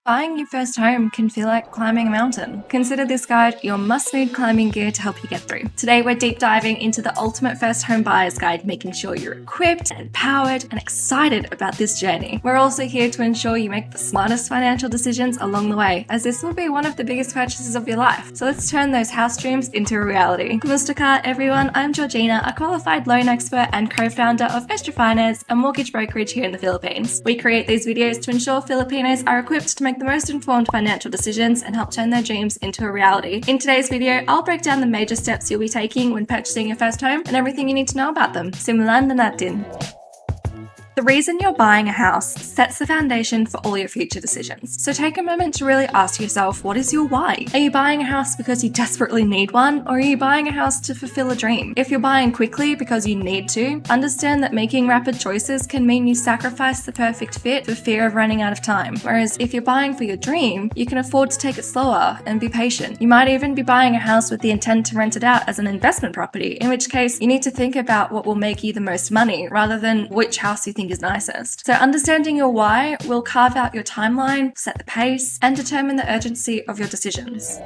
Buying your first home can feel like climbing a mountain. Consider this guide your must-need climbing gear to help you get through. Today, we're deep diving into the ultimate first home buyer's guide, making sure you're equipped, empowered, and excited about this journey. We're also here to ensure you make the smartest financial decisions along the way, as this will be one of the biggest purchases of your life. So let's turn those house dreams into a reality. Kamusta, everyone. I'm Georgina, a qualified loan expert and co-founder of Estra Finance, a mortgage brokerage here in the Philippines. We create these videos to ensure Filipinos are equipped to make the most informed financial decisions and help turn their dreams into a reality. In today's video, I'll break down the major steps you'll be taking when purchasing your first home and everything you need to know about them. Simulan na natin. The reason you're buying a house sets the foundation for all your future decisions. So take a moment to really ask yourself, what is your why? Are you buying a house because you desperately need one, or are you buying a house to fulfill a dream? If you're buying quickly because you need to, understand that making rapid choices can mean you sacrifice the perfect fit for fear of running out of time. Whereas if you're buying for your dream, you can afford to take it slower and be patient. You might even be buying a house with the intent to rent it out as an investment property, in which case you need to think about what will make you the most money rather than which house you think is nicest. So understanding your why will carve out your timeline, set the pace, and determine the urgency of your decisions.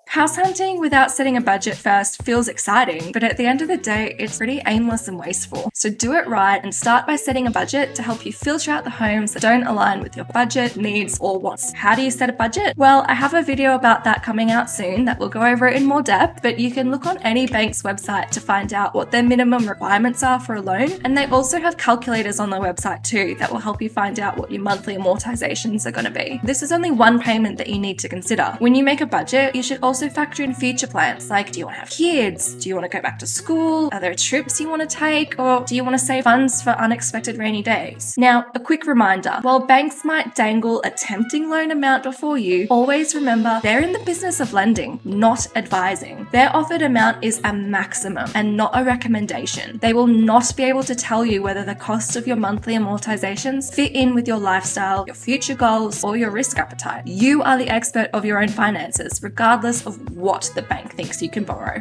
House hunting without setting a budget first feels exciting, but at the end of the day, it's pretty aimless and wasteful. So do it right and start by setting a budget to help you filter out the homes that don't align with your budget, needs, or wants. How do you set a budget? Well, I have a video about that coming out soon that will go over it in more depth, but you can look on any bank's website to find out what their minimum requirements are for a loan. And they also have calculators on their website too that will help you find out what your monthly amortizations are going to be. This is only one payment that you need to consider. When you make a budget, you should also factor in future plans, like do you want to have kids? Do you want to go back to school? Are there trips you want to take? Or do you want to save funds for unexpected rainy days? Now, a quick reminder, while banks might dangle a tempting loan amount before you, always remember they're in the business of lending, not advising. Their offered amount is a maximum and not a recommendation. They will not be able to tell you whether the cost of your monthly amortizations fit in with your lifestyle, your future goals, or your risk appetite. You are the expert of your own finances, regardless of what the bank thinks you can borrow.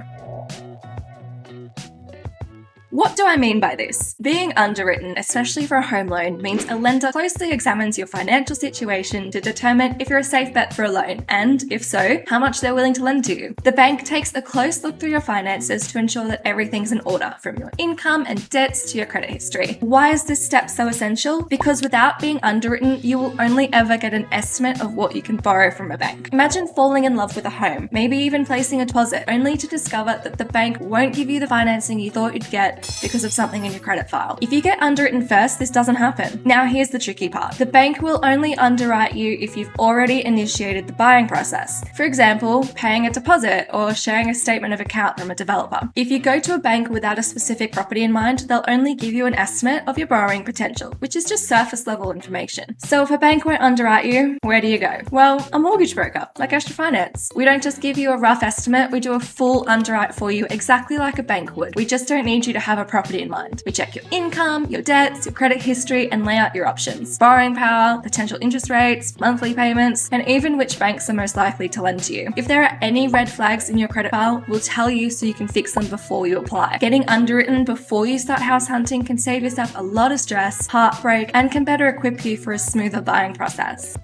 What do I mean by this? Being underwritten, especially for a home loan, means a lender closely examines your financial situation to determine if you're a safe bet for a loan, and if so, how much they're willing to lend to you. The bank takes a close look through your finances to ensure that everything's in order, from your income and debts to your credit history. Why is this step so essential? Because without being underwritten, you will only ever get an estimate of what you can borrow from a bank. Imagine falling in love with a home, maybe even placing a deposit, only to discover that the bank won't give you the financing you thought you'd get because of something in your credit file. If you get underwritten first, this doesn't happen. Now here's the tricky part. The bank will only underwrite you if you've already initiated the buying process. For example, paying a deposit or sharing a statement of account from a developer. If you go to a bank without a specific property in mind, they'll only give you an estimate of your borrowing potential, which is just surface level information. So if a bank won't underwrite you, where do you go? Well, a mortgage broker, like Estra Finance. We don't just give you a rough estimate, we do a full underwrite for you exactly like a bank would. We just don't need you to have a property in mind. We check your income, your debts, your credit history, and lay out your options. Borrowing power, potential interest rates, monthly payments, and even which banks are most likely to lend to you. If there are any red flags in your credit file, we'll tell you so you can fix them before you apply. Getting underwritten before you start house hunting can save yourself a lot of stress, heartbreak, and can better equip you for a smoother buying process.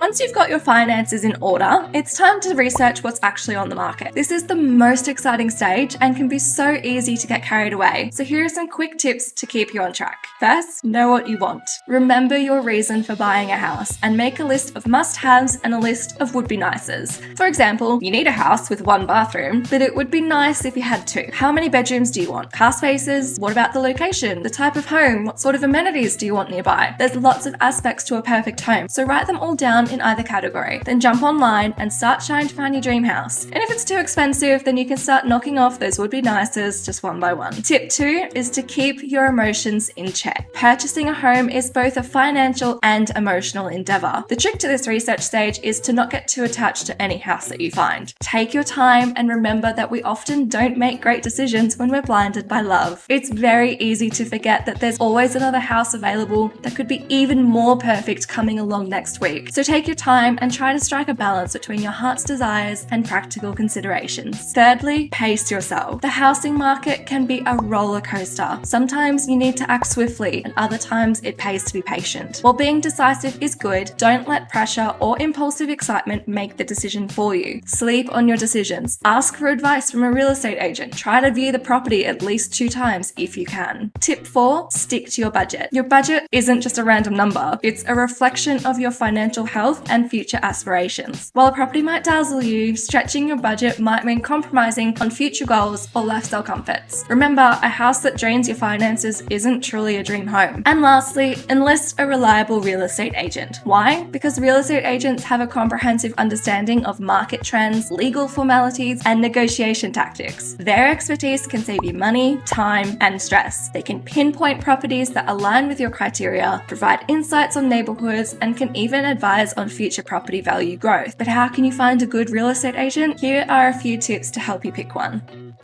Once you've got your finances in order, it's time to research what's actually on the market. This is the most exciting stage and can be so easy to get carried away. So here are some quick tips to keep you on track. First, know what you want. Remember your reason for buying a house and make a list of must-haves and a list of would-be nices. For example, you need a house with one bathroom, but it would be nice if you had two. How many bedrooms do you want? Car spaces? What about the location? The type of home? What sort of amenities do you want nearby? There's lots of aspects to a perfect home, so write them all down in either category. Then jump online and start trying to find your dream house. And if it's too expensive, then you can start knocking off those would-be nices just one by one. Tip 2 is to keep your emotions in check. Purchasing a home is both a financial and emotional endeavor. The trick to this research stage is to not get too attached to any house that you find. Take your time and remember that we often don't make great decisions when we're blinded by love. It's very easy to forget that there's always another house available that could be even more perfect coming along next week. So take Take your time and try to strike a balance between your heart's desires and practical considerations. Thirdly, pace yourself. The housing market can be a roller coaster. Sometimes you need to act swiftly, and other times it pays to be patient. While being decisive is good, don't let pressure or impulsive excitement make the decision for you. Sleep on your decisions. Ask for advice from a real estate agent. Try to view the property at least 2 times if you can. Tip 4, stick to your budget. Your budget isn't just a random number. It's a reflection of your financial health and future aspirations. While a property might dazzle you, stretching your budget might mean compromising on future goals or lifestyle comforts. Remember, a house that drains your finances isn't truly a dream home. And lastly, enlist a reliable real estate agent. Why? Because real estate agents have a comprehensive understanding of market trends, legal formalities, and negotiation tactics. Their expertise can save you money, time, and stress. They can pinpoint properties that align with your criteria, provide insights on neighborhoods, and can even advise on future property value growth. But how can you find a good real estate agent? Here are a few tips to help you pick one.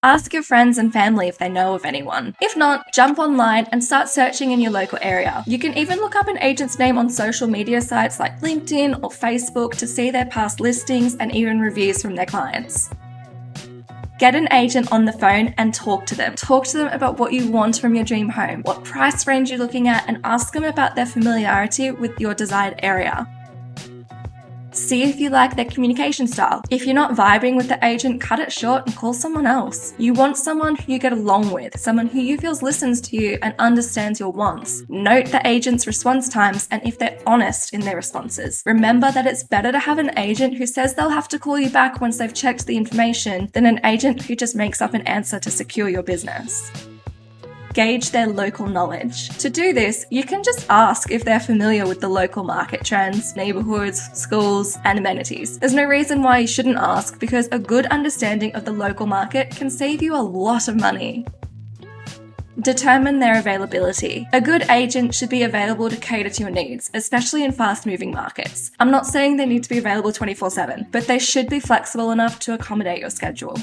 Ask your friends and family if they know of anyone. If not, jump online and start searching in your local area. You can even look up an agent's name on social media sites like LinkedIn or Facebook to see their past listings and even reviews from their clients. Get an agent on the phone and talk to them. Talk to them about what you want from your dream home, what price range you're looking at, and ask them about their familiarity with your desired area. See if you like their communication style. If you're not vibing with the agent, cut it short and call someone else. You want someone who you get along with, someone who you feel listens to you and understands your wants. Note the agent's response times and if they're honest in their responses. Remember that it's better to have an agent who says they'll have to call you back once they've checked the information than an agent who just makes up an answer to secure your business. Gauge their local knowledge. To do this, you can just ask if they're familiar with the local market trends, neighborhoods, schools, and amenities. There's no reason why you shouldn't ask, because a good understanding of the local market can save you a lot of money. Determine their availability. A good agent should be available to cater to your needs, especially in fast-moving markets. I'm not saying they need to be available 24/7, but they should be flexible enough to accommodate your schedule.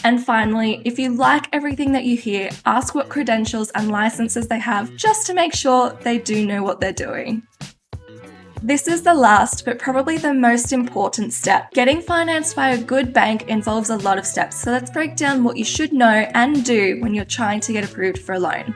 And finally, if you like everything that you hear, ask what credentials and licenses they have just to make sure they do know what they're doing. This is the last, but probably the most important step. Getting financed by a good bank involves a lot of steps, so let's break down what you should know and do when you're trying to get approved for a loan.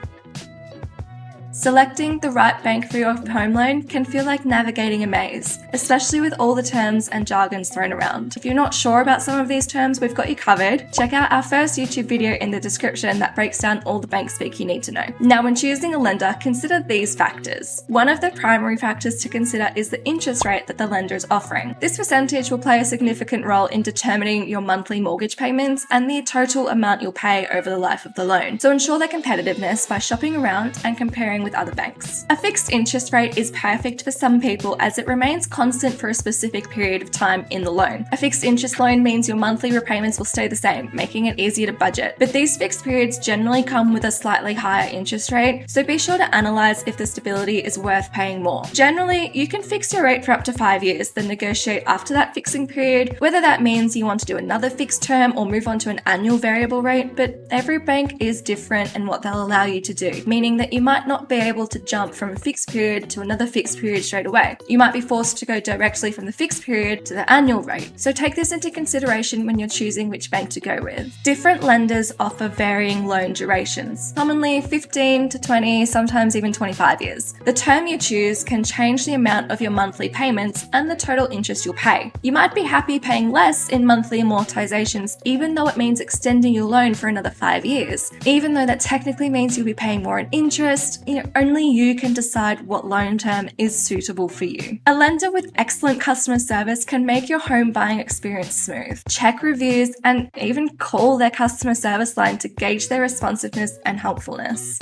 Selecting the right bank for your home loan can feel like navigating a maze, especially with all the terms and jargons thrown around. If you're not sure about some of these terms, we've got you covered. Check out our first YouTube video in the description that breaks down all the bank speak you need to know. Now, when choosing a lender, consider these factors. One of the primary factors to consider is the interest rate that the lender is offering. This percentage will play a significant role in determining your monthly mortgage payments and the total amount you'll pay over the life of the loan. So ensure their competitiveness by shopping around and comparing with other banks. A fixed interest rate is perfect for some people as it remains constant for a specific period of time in the loan. A fixed interest loan means your monthly repayments will stay the same, making it easier to budget. But these fixed periods generally come with a slightly higher interest rate, so be sure to analyze if the stability is worth paying more. Generally, you can fix your rate for up to 5 years, then negotiate after that fixing period, whether that means you want to do another fixed term or move on to an annual variable rate, but every bank is different in what they'll allow you to do, meaning that you might not be able to jump from a fixed period to another fixed period straight away. You might be forced to go directly from the fixed period to the annual rate. So take this into consideration when you're choosing which bank to go with. Different lenders offer varying loan durations, commonly 15 to 20, sometimes even 25 years. The term you choose can change the amount of your monthly payments and the total interest you'll pay. You might be happy paying less in monthly amortizations, even though it means extending your loan for another 5 years. Even though that technically means you'll be paying more in interest, only you can decide what loan term is suitable for you. A lender with excellent customer service can make your home buying experience smooth. Check reviews and even call their customer service line to gauge their responsiveness and helpfulness.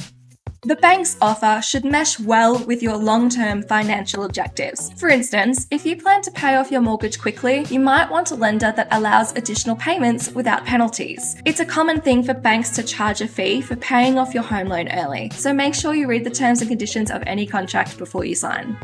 The bank's offer should mesh well with your long-term financial objectives. For instance, if you plan to pay off your mortgage quickly, you might want a lender that allows additional payments without penalties. It's a common thing for banks to charge a fee for paying off your home loan early, so make sure you read the terms and conditions of any contract before you sign.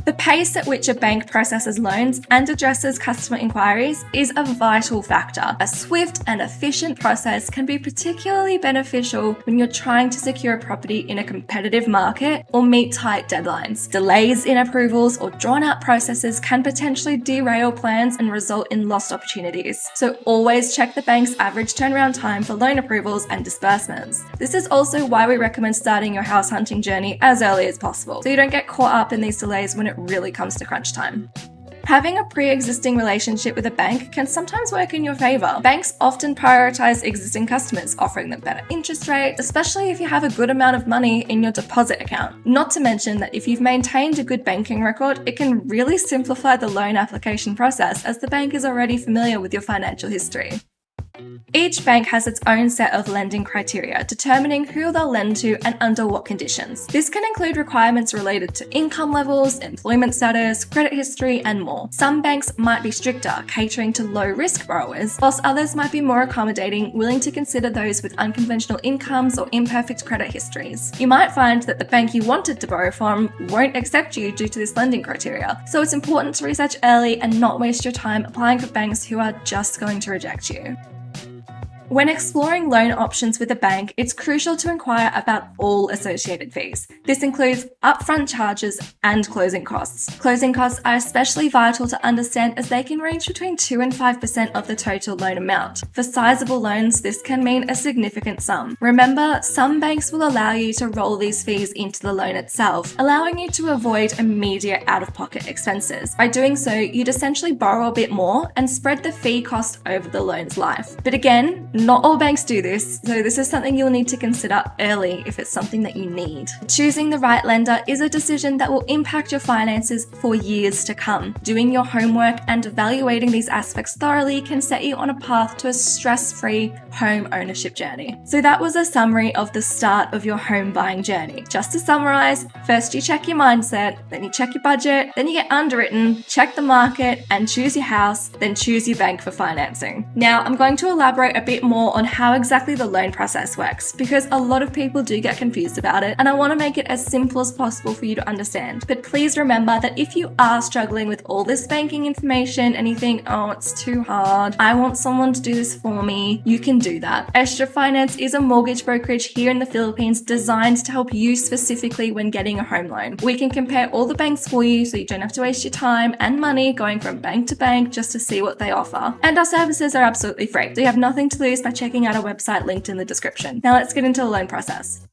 The pace at which a bank processes loans and addresses customer inquiries is a vital factor. A swift and efficient process can be particularly beneficial when you're trying to secure a property in a competitive market or meet tight deadlines. Delays in approvals or drawn-out processes can potentially derail plans and result in lost opportunities. So always check the bank's average turnaround time for loan approvals and disbursements. This is also why we recommend starting your house hunting journey as early as possible, so you don't get caught up in these delays when it really comes to crunch time. Having a pre-existing relationship with a bank can sometimes work in your favor. Banks often prioritize existing customers, offering them better interest rates, especially if you have a good amount of money in your deposit account. Not to mention that if you've maintained a good banking record, it can really simplify the loan application process as the bank is already familiar with your financial history. Each bank has its own set of lending criteria, determining who they'll lend to and under what conditions. This can include requirements related to income levels, employment status, credit history, and more. Some banks might be stricter, catering to low-risk borrowers, whilst others might be more accommodating, willing to consider those with unconventional incomes or imperfect credit histories. You might find that the bank you wanted to borrow from won't accept you due to this lending criteria, so it's important to research early and not waste your time applying for banks who are just going to reject you. When exploring loan options with a bank, it's crucial to inquire about all associated fees. This includes upfront charges and closing costs. Closing costs are especially vital to understand as they can range between 2 and 5% of the total loan amount. For sizable loans, this can mean a significant sum. Remember, some banks will allow you to roll these fees into the loan itself, allowing you to avoid immediate out-of-pocket expenses. By doing so, you'd essentially borrow a bit more and spread the fee cost over the loan's life. But again, not all banks do this, so this is something you'll need to consider early if it's something that you need. Choosing the right lender is a decision that will impact your finances for years to come. Doing your homework and evaluating these aspects thoroughly can set you on a path to a stress-free home ownership journey. So that was a summary of the start of your home buying journey. Just to summarize, first you check your mindset, then you check your budget, then you get underwritten, check the market, and choose your house, then choose your bank for financing. Now, I'm going to elaborate a bit more on how exactly the loan process works, because a lot of people do get confused about it, and I want to make it as simple as possible for you to understand. But please remember that if you are struggling with all this banking information and you think, oh, it's too hard, I want someone to do this for me, you can do that. Estra Finance is a mortgage brokerage here in the Philippines designed to help you specifically when getting a home loan. We can compare all the banks for you so you don't have to waste your time and money going from bank to bank just to see what they offer. And our services are absolutely free, so you have nothing to lose by checking out our website linked in the description. Now let's get into the loan process.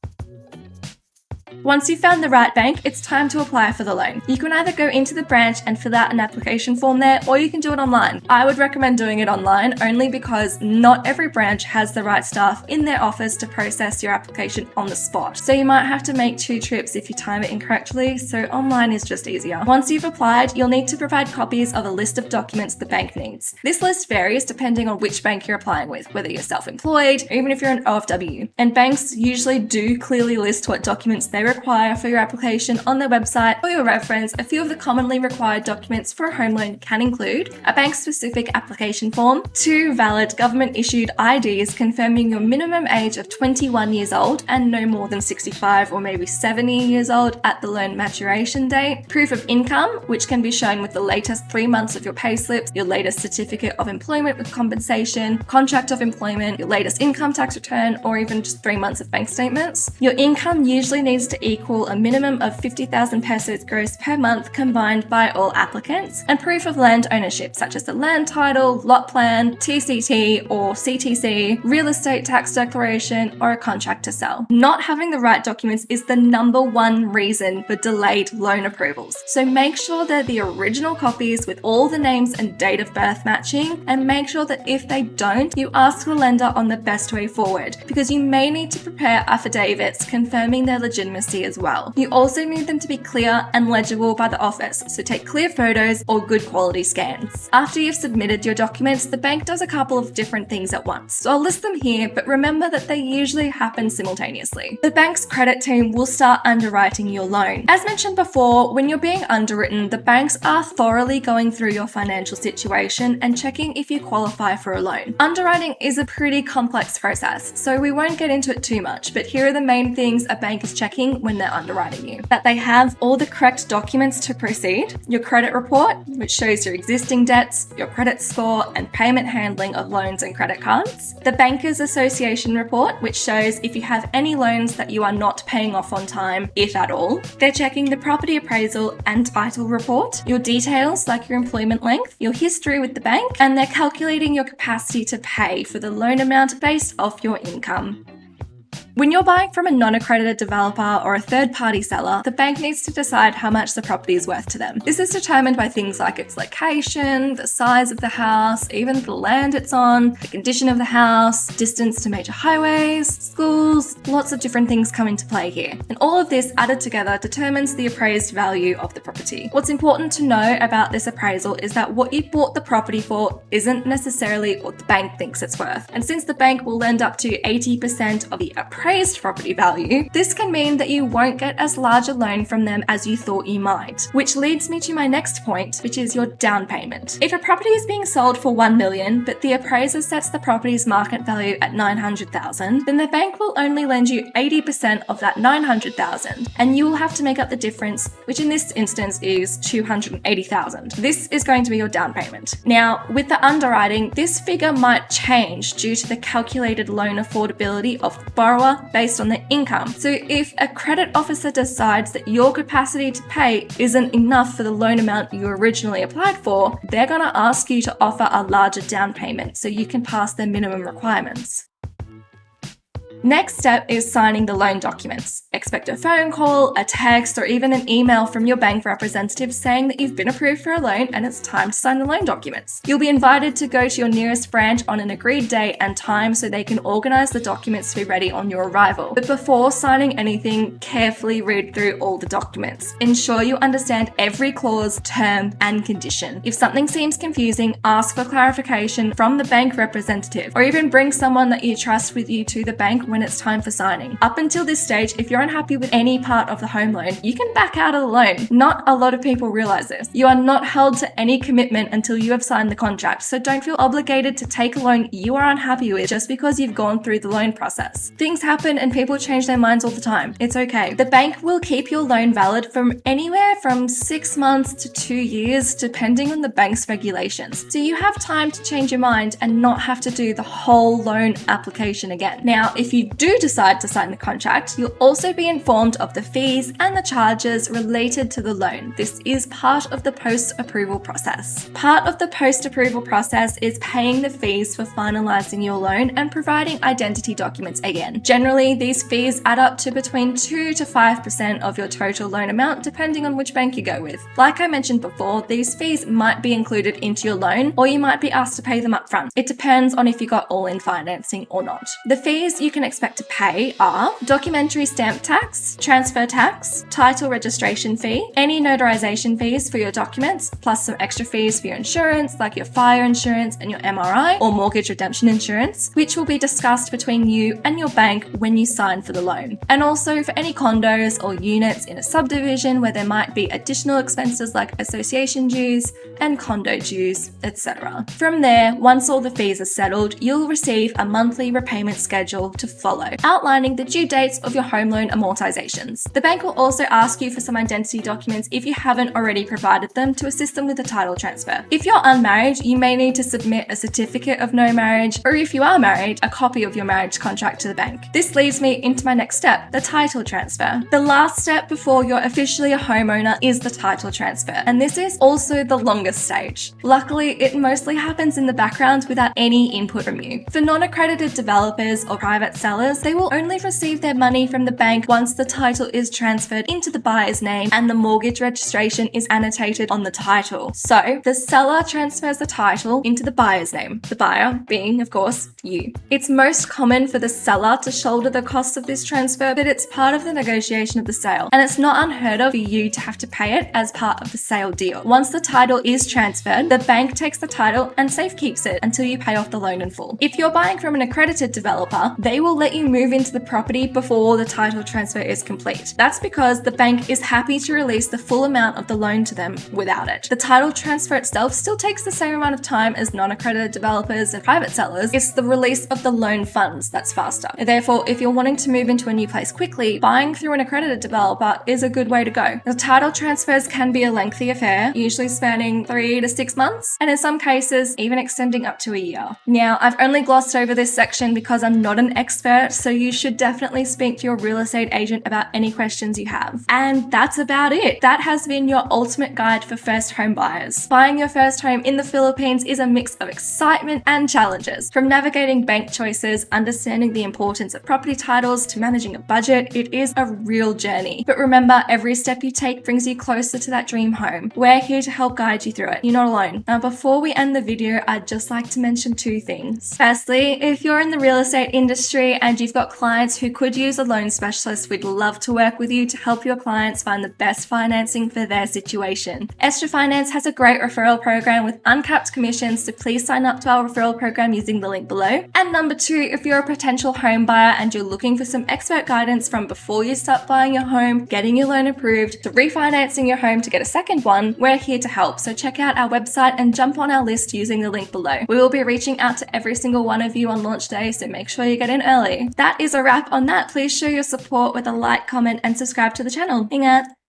Once you've found the right bank, it's time to apply for the loan. You can either go into the branch and fill out an application form there, or you can do it online. I would recommend doing it online only because not every branch has the right staff in their office to process your application on the spot. So you might have to make 2 trips if you time it incorrectly, so online is just easier. Once you've applied, you'll need to provide copies of a list of documents the bank needs. This list varies depending on which bank you're applying with, whether you're self-employed or even if you're an OFW. And banks usually do clearly list what documents they require for your application on their website. For your reference, a few of the commonly required documents for a home loan can include a bank-specific application form, 2 valid government-issued IDs confirming your minimum age of 21 years old and no more than 65 or maybe 70 years old at the loan maturation date, proof of income, which can be shown with the latest 3 months of your payslips, your latest certificate of employment with compensation, contract of employment, your latest income tax return, or even just 3 months of bank statements. Your income usually needs to equal a minimum of 50,000 pesos gross per month combined by all applicants, and proof of land ownership such as the land title, lot plan, TCT or CTC, real estate tax declaration, or a contract to sell. Not having the right documents is the number one reason for delayed loan approvals. So make sure they're the original copies with all the names and date of birth matching, and make sure that if they don't, you ask the lender on the best way forward, because you may need to prepare affidavits confirming their legitimacy as well. You also need them to be clear and legible by the office, so take clear photos or good quality scans. After you've submitted your documents, the bank does a couple of different things at once. So I'll list them here, but remember that they usually happen simultaneously. The bank's credit team will start underwriting your loan. As mentioned before, when you're being underwritten, the banks are thoroughly going through your financial situation and checking if you qualify for a loan. Underwriting is a pretty complex process, so we won't get into it too much, but here are the main things a bank is checking checking when they're underwriting you. That they have all the correct documents to proceed, your credit report, which shows your existing debts, your credit score, and payment handling of loans and credit cards, the Bankers Association report, which shows if you have any loans that you are not paying off on time, if at all. They're checking the property appraisal and title report, your details like your employment length, your history with the bank, and they're calculating your capacity to pay for the loan amount based off your income. When you're buying from a non-accredited developer or a third-party seller, the bank needs to decide how much the property is worth to them. This is determined by things like its location, the size of the house, even the land it's on, the condition of the house, distance to major highways, schools, lots of different things come into play here. And all of this added together determines the appraised value of the property. What's important to know about this appraisal is that what you bought the property for isn't necessarily what the bank thinks it's worth. And since the bank will lend up to 80% of the appraised property value, this can mean that you won't get as large a loan from them as you thought you might. Which leads me to my next point, which is your down payment. If a property is being sold for $1 million, but the appraiser sets the property's market value at $900,000, then the bank will only lend you 80% of that $900,000, and you will have to make up the difference, which in this instance is $280,000. This is going to be your down payment. Now, with the underwriting, this figure might change due to the calculated loan affordability of the borrower based on their income. So if a credit officer decides that your capacity to pay isn't enough for the loan amount you originally applied for, they're going to ask you to offer a larger down payment so you can pass their minimum requirements. Next step is signing the loan documents. Expect a phone call, a text, or even an email from your bank representative saying that you've been approved for a loan and it's time to sign the loan documents. You'll be invited to go to your nearest branch on an agreed date and time so they can organise the documents to be ready on your arrival. But before signing anything, carefully read through all the documents. Ensure you understand every clause, term, and condition. If something seems confusing, ask for clarification from the bank representative, or even bring someone that you trust with you to the bank when it's time for signing. Up until this stage, if you're unhappy with any part of the home loan, you can back out of the loan. Not a lot of people realize this. You are not held to any commitment until you have signed the contract, so don't feel obligated to take a loan you are unhappy with just because you've gone through the loan process. Things happen and people change their minds all the time. It's okay. The bank will keep your loan valid from anywhere from 6 months to 2 years, depending on the bank's regulations. So you have time to change your mind and not have to do the whole loan application again. Now, if you do decide to sign the contract, you'll also be informed of the fees and the charges related to the loan. This is part of the post-approval process. Part of the post-approval process is paying the fees for finalising your loan and providing identity documents again. Generally, these fees add up to between 2 to 5% of your total loan amount, depending on which bank you go with. Like I mentioned before, these fees might be included into your loan, or you might be asked to pay them up front. It depends on if you got all-in financing or not. The fees you can expect to pay are documentary stamp tax, transfer tax, title registration fee, any notarization fees for your documents, plus some extra fees for your insurance, like your fire insurance and your MRI or mortgage redemption insurance, which will be discussed between you and your bank when you sign for the loan. And also for any condos or units in a subdivision where there might be additional expenses like association dues and condo dues, etc. From there, once all the fees are settled, you'll receive a monthly repayment schedule to follow, outlining the due dates of your home loan amortizations. The bank will also ask you for some identity documents if you haven't already provided them to assist them with the title transfer. If you're unmarried, you may need to submit a certificate of no marriage, or if you are married, a copy of your marriage contract to the bank. This leads me into my next step, the title transfer. The last step before you're officially a homeowner is the title transfer, and this is also the longest stage. Luckily, it mostly happens in the background without any input from you. For non-accredited developers or private sellers, they will only receive their money from the bank once the title is transferred into the buyer's name and the mortgage registration is annotated on the title. So, the seller transfers the title into the buyer's name, the buyer being, of course, you. It's most common for the seller to shoulder the costs of this transfer, but it's part of the negotiation of the sale, and it's not unheard of for you to have to pay it as part of the sale deal. Once the title is transferred, the bank takes the title and safekeeps it until you pay off the loan in full. If you're buying from an accredited developer, they will will let you move into the property before the title transfer is complete. That's because the bank is happy to release the full amount of the loan to them without it. The title transfer itself still takes the same amount of time as non-accredited developers and private sellers. It's the release of the loan funds that's faster. Therefore, if you're wanting to move into a new place quickly, buying through an accredited developer is a good way to go. The title transfers can be a lengthy affair, usually spanning 3 to 6 months, and in some cases, even extending up to a year. Now, I've only glossed over this section because I'm not an expert, so you should definitely speak to your real estate agent about any questions you have. And that's about it. That has been your ultimate guide for first home buyers. Buying your first home in the Philippines is a mix of excitement and challenges. From navigating bank choices, understanding the importance of property titles, to managing a budget, it is a real journey. But remember, every step you take brings you closer to that dream home. We're here to help guide you through it. You're not alone. Now, before we end the video, I'd just like to mention 2 things. Firstly, if you're in the real estate industry and you've got clients who could use a loan specialist, we'd love to work with you to help your clients find the best financing for their situation. Estra Finance has a great referral program with uncapped commissions, so please sign up to our referral program using the link below. And number 2, if you're a potential home buyer and you're looking for some expert guidance from before you start buying your home, getting your loan approved, to refinancing your home to get a second one, we're here to help. So check out our website and jump on our list using the link below. We will be reaching out to every single one of you on launch day, so make sure you get in early. That is a wrap on that. Please show your support with a like, comment, and subscribe to the channel. Ingat!